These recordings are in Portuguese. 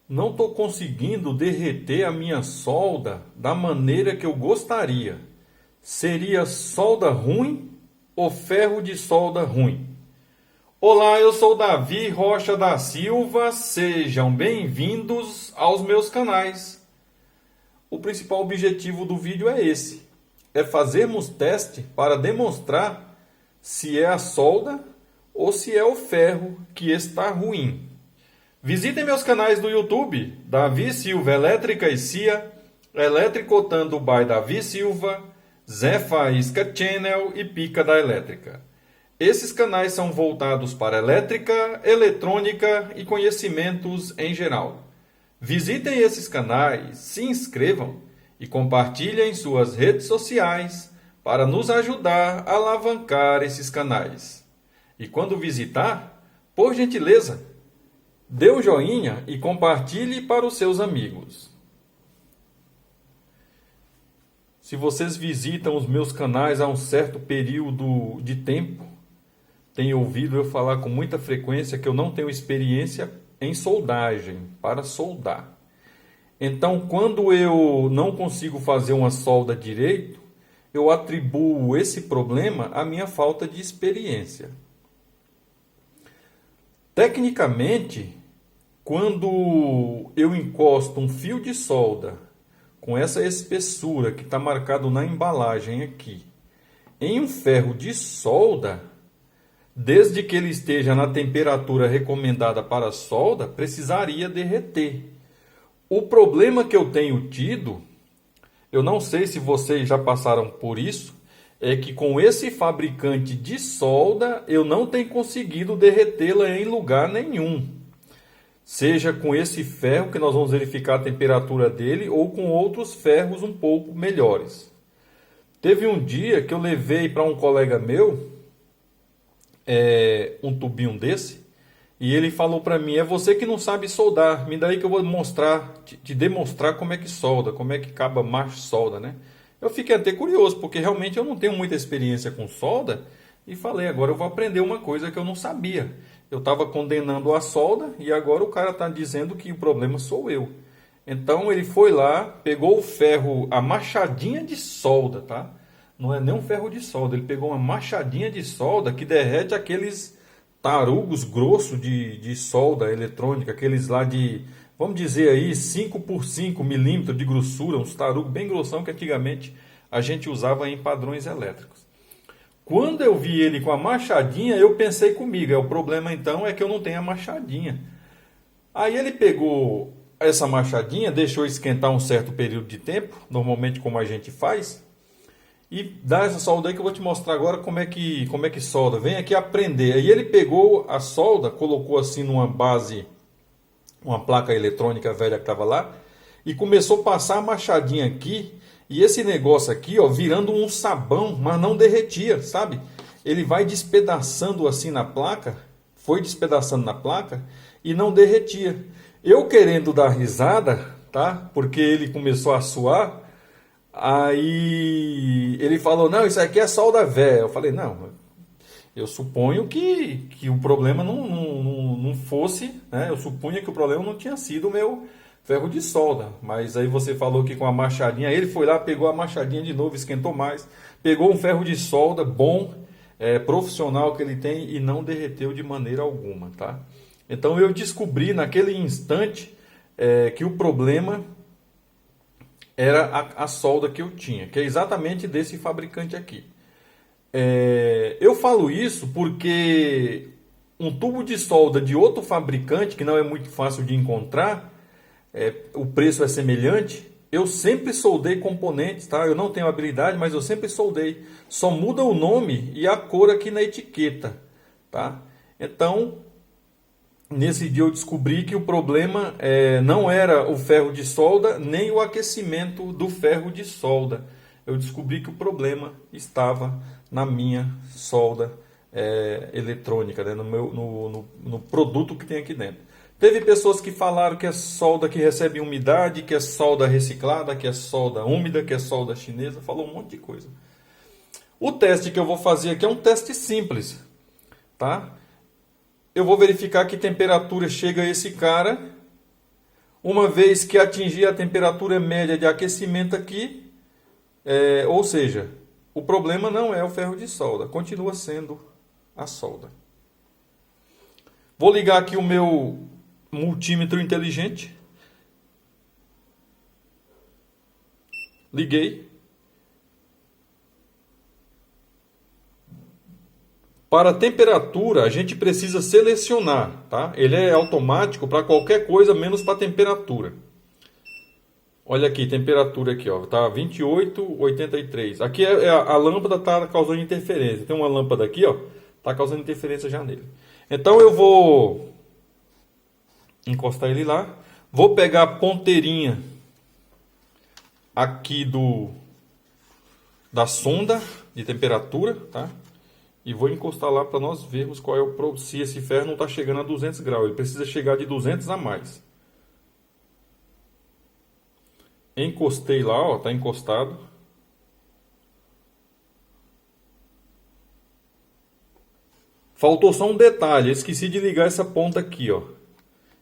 Não estou conseguindo derreter a minha solda da maneira que eu gostaria. Seria solda ruim ou ferro de solda ruim? Olá, eu sou Davi Rocha da Silva, sejam bem-vindos aos meus canais. O principal objetivo do vídeo é esse, é fazermos teste para demonstrar se é a solda ou se é o ferro que está ruim. Visitem meus canais do YouTube, Davi Silva Elétrica e CIA, Eletricotando by Davi Silva, Zé Faísca Channel e Pica da Elétrica. Esses canais são voltados para elétrica, eletrônica e conhecimentos em geral. Visitem esses canais, se inscrevam e compartilhem em suas redes sociais para nos ajudar a alavancar esses canais. E quando visitar, por gentileza, dê um joinha e compartilhe para os seus amigos. Se vocês visitam os meus canais há um certo período de tempo, têm ouvido eu falar com muita frequência que eu não tenho experiência em soldagem, para soldar. Então, quando eu não consigo fazer uma solda direito, eu atribuo esse problema à minha falta de experiência. Tecnicamente, quando eu encosto um fio de solda com essa espessura que está marcado na embalagem aqui, em um ferro de solda, desde que ele esteja na temperatura recomendada para a solda, precisaria derreter. O problema que eu tenho tido, eu não sei se vocês já passaram por isso, é que com esse fabricante de solda eu não tenho conseguido derretê-la em lugar nenhum. Seja com esse ferro, que nós vamos verificar a temperatura dele, ou com outros ferros um pouco melhores. Teve um dia que eu levei para um colega meu um tubinho desse, e ele falou para mim: é você que não sabe soldar, me dá aí que eu vou te demonstrar como é que solda, como é que acaba macho solda, né? Eu fiquei até curioso, porque realmente eu não tenho muita experiência com solda, e falei, agora eu vou aprender uma coisa que eu não sabia. Eu estava condenando a solda, e agora o cara está dizendo que o problema sou eu. Então ele foi lá, pegou o ferro, a machadinha de solda, tá? Não é nem um ferro de solda, ele pegou uma machadinha de solda que derrete aqueles tarugos grossos de solda eletrônica, aqueles lá de, vamos dizer aí, 5 por 5 milímetros de grossura, uns tarugos bem grossão que antigamente a gente usava em padrões elétricos. Quando eu vi ele com a machadinha, eu pensei comigo, o problema então é que eu não tenho a machadinha. Aí ele pegou essa machadinha, deixou esquentar um certo período de tempo, normalmente como a gente faz, e dá essa solda aí que eu vou te mostrar agora como é que solda. Vem aqui aprender. Aí ele pegou a solda, colocou assim numa base, uma placa eletrônica velha que estava lá, e começou a passar a machadinha aqui, e esse negócio aqui, ó, virando um sabão, mas não derretia, sabe? Ele vai despedaçando assim na placa, foi despedaçando na placa e não derretia. Eu querendo dar risada, tá? Porque ele começou a suar. Aí ele falou, não, isso aqui é solda velha. Eu falei, não, eu suponho que o problema não fosse, né? Eu supunha que o problema não tinha sido o meu ferro de solda. Mas aí você falou que com a machadinha, ele foi lá, pegou a machadinha de novo, esquentou mais, pegou um ferro de solda bom, profissional que ele tem e não derreteu de maneira alguma, tá? Então eu descobri naquele instante que o problema era a solda que eu tinha, que é exatamente desse fabricante aqui. Eu falo isso porque um tubo de solda de outro fabricante, que não é muito fácil de encontrar, o preço é semelhante, eu sempre soldei componentes, tá? Eu não tenho habilidade, mas eu sempre soldei. Só muda o nome e a cor aqui na etiqueta, tá? Então, nesse dia eu descobri que o problema não era o ferro de solda, nem o aquecimento do ferro de solda. Eu descobri que o problema estava na minha solda eletrônica, né? no produto que tem aqui dentro. Teve pessoas que falaram que é solda que recebe umidade, que é solda reciclada, que é solda úmida, que é solda chinesa. Falou um monte de coisa. O teste que eu vou fazer aqui é um teste simples, tá? Eu vou verificar que temperatura chega esse cara uma vez que atingir a temperatura média de aquecimento aqui, ou seja, o problema não é o ferro de solda, continua sendo a solda. Vou ligar aqui o meu multímetro inteligente. Liguei. Para a temperatura, a gente precisa selecionar, tá? Ele é automático para qualquer coisa, menos para a temperatura. Olha aqui, temperatura aqui, ó, tá 28,83. Aqui a lâmpada tá causando interferência. Tem uma lâmpada aqui, ó, tá causando interferência já nele. Então eu vou encostar ele lá. Vou pegar a ponteirinha aqui da sonda de temperatura, tá? E vou encostar lá para nós vermos qual é o problema. Se esse ferro não está chegando a 200 graus, ele precisa chegar de 200 a mais. Encostei lá, ó, tá encostado. Faltou só um detalhe, eu esqueci de ligar essa ponta aqui, ó.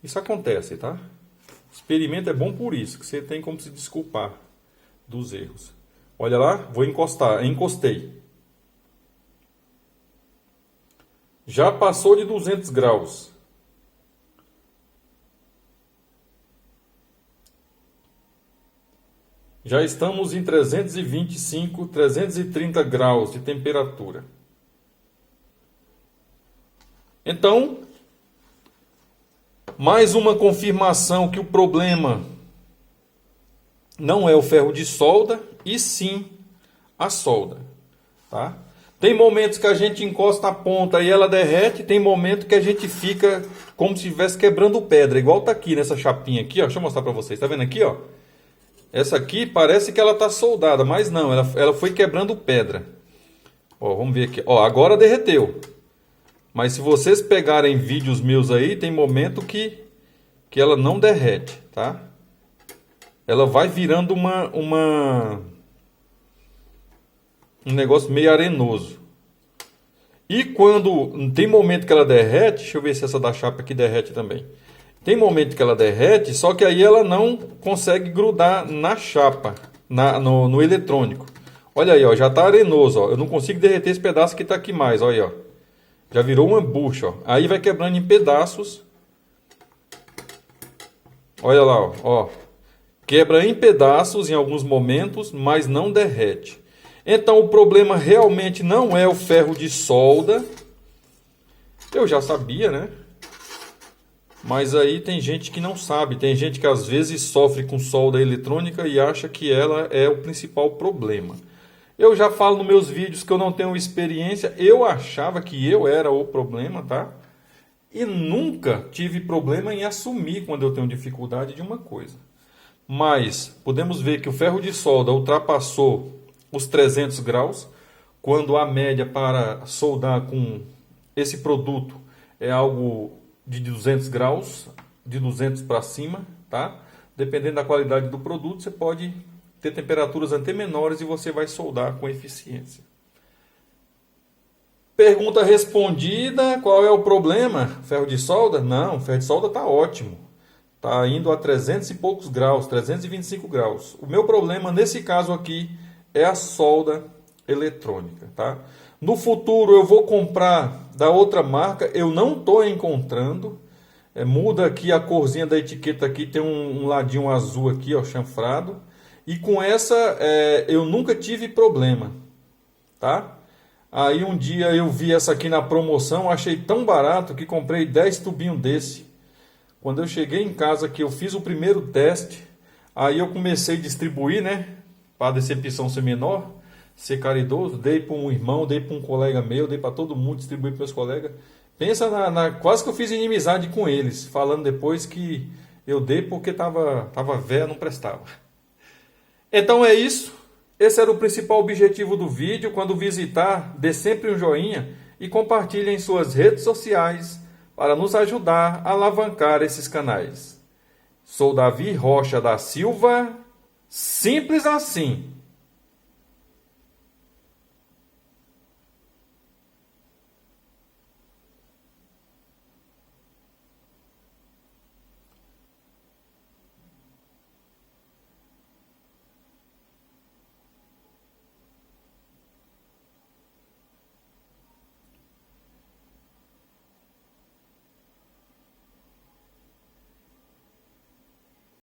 Isso acontece, tá? O experimento é bom por isso, que você tem como se desculpar dos erros. Olha lá, vou encostar, encostei. Já passou de 200 graus. Já estamos em 325, 330 graus de temperatura. Então, mais uma confirmação que o problema não é o ferro de solda, e sim a solda, tá? Tem momentos que a gente encosta a ponta e ela derrete, tem momento que a gente fica como se estivesse quebrando pedra, igual tá aqui nessa chapinha aqui, ó. Deixa eu mostrar para vocês, tá vendo aqui, ó? Essa aqui parece que ela tá soldada, mas não, ela foi quebrando pedra. Ó, vamos ver aqui, ó, agora derreteu. Mas se vocês pegarem vídeos meus aí, tem momento que ela não derrete, tá? Ela vai virando um negócio meio arenoso. E quando tem momento que ela derrete, deixa eu ver se essa da chapa aqui derrete também. Tem momento que ela derrete, só que aí ela não consegue grudar na chapa, no eletrônico. Olha aí, ó, já está arenoso, ó. Eu não consigo derreter esse pedaço que está aqui mais, olha aí, ó. Já virou uma bucha, ó. Aí vai quebrando em pedaços. Olha lá, ó. Quebra em pedaços em alguns momentos, mas não derrete. Então o problema realmente não é o ferro de solda. Eu já sabia, né? Mas aí tem gente que não sabe. Tem gente que às vezes sofre com solda eletrônica e acha que ela é o principal problema. Eu já falo nos meus vídeos que eu não tenho experiência. Eu achava que eu era o problema, tá? E nunca tive problema em assumir quando eu tenho dificuldade de uma coisa. Mas podemos ver que o ferro de solda ultrapassou os 300 graus, quando a média para soldar com esse produto é algo de 200 graus, de 200 para cima, tá? Dependendo da qualidade do produto, você pode ter temperaturas até menores e você vai soldar com eficiência. Pergunta respondida, qual é o problema? Ferro de solda? Não, ferro de solda está ótimo. Está indo a 300 e poucos graus, 325 graus. O meu problema nesse caso aqui é a solda eletrônica, tá? No futuro eu vou comprar da outra marca, eu não estou encontrando. Muda aqui a corzinha da etiqueta aqui, tem um ladinho azul aqui, ó, chanfrado. E com essa eu nunca tive problema, tá? Aí um dia eu vi essa aqui na promoção, achei tão barato que comprei 10 tubinhos desse. Quando eu cheguei em casa que eu fiz o primeiro teste, aí eu comecei a distribuir, né? Para a decepção ser menor, ser caridoso, dei para um irmão, dei para um colega meu, dei para todo mundo, distribuí para meus colegas. Pensa quase que eu fiz inimizade com eles, falando depois que eu dei porque tava velho, não prestava. Então é isso. Esse era o principal objetivo do vídeo. Quando visitar, dê sempre um joinha e compartilhe em suas redes sociais para nos ajudar a alavancar esses canais. Sou Davi Rocha da Silva, simples assim.